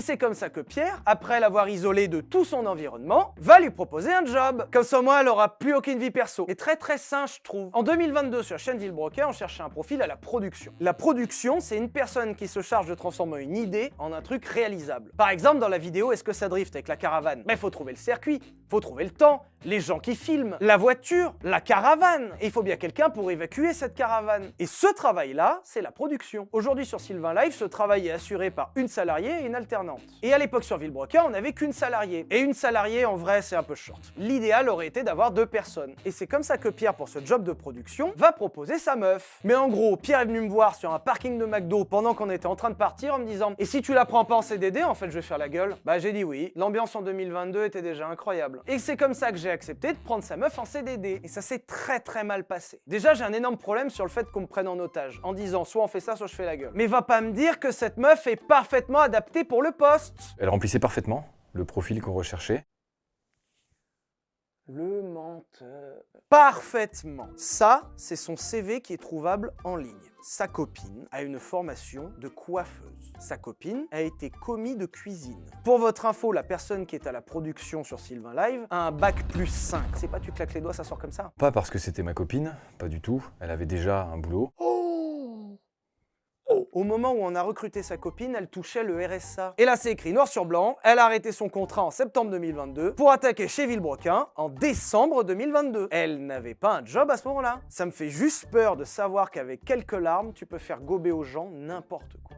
Et c'est comme ça que Pierre, après l'avoir isolé de tout son environnement, va lui proposer un job. Comme ça, moi, elle aura plus aucune vie perso. Et très sain, je trouve. En 2022, sur la chaîne Villebroquin, on cherchait un profil à la production. La production, c'est une personne qui se charge de transformer une idée en un truc réalisable. Par exemple, dans la vidéo Est-ce que ça drift avec la caravane? Il faut trouver le circuit, faut trouver le temps, les gens qui filment, la voiture, la caravane. Et il faut bien quelqu'un pour évacuer cette caravane. Et ce travail-là, c'est la production. Aujourd'hui, sur Sylvain Live, ce travail est assuré par une salariée et une alternante. Et à l'époque sur Villebroquin, on n'avait qu'une salariée. Et une salariée, en vrai, c'est un peu short. L'idéal aurait été d'avoir 2 personnes. Et c'est comme ça que Pierre, pour ce job de production, va proposer sa meuf. Mais en gros, Pierre est venu me voir sur un parking de McDo pendant qu'on était en train de partir en me disant « Et si tu la prends pas en CDD, en fait, je vais faire la gueule ?» Bah j'ai dit oui. L'ambiance en 2022 était déjà incroyable. Et c'est comme ça que j'ai accepté de prendre sa meuf en CDD. Et ça s'est très mal passé. Déjà, j'ai un énorme problème sur le fait qu'on me prenne en otage, en disant soit on fait ça, soit je fais la gueule. Mais va pas me dire que cette meuf est parfaitement adaptée pour le poste. Elle remplissait parfaitement le profil qu'on recherchait. Le menteur. Parfaitement. Ça, c'est son CV qui est trouvable en ligne. Sa copine a une formation de coiffeuse. Sa copine a été commis de cuisine. Pour votre info, la personne qui est à la production sur Sylvain Live a un bac plus 5. C'est pas tu claques les doigts, ça sort comme ça. Pas parce que c'était ma copine, pas du tout. Elle avait déjà un boulot. Au moment où on a recruté sa copine, elle touchait le RSA. Et là, c'est écrit noir sur blanc, elle a arrêté son contrat en septembre 2022 pour attaquer chez Villebroquin en décembre 2022. Elle n'avait pas un job à ce moment-là. Ça me fait juste peur de savoir qu'avec quelques larmes, tu peux faire gober aux gens n'importe quoi.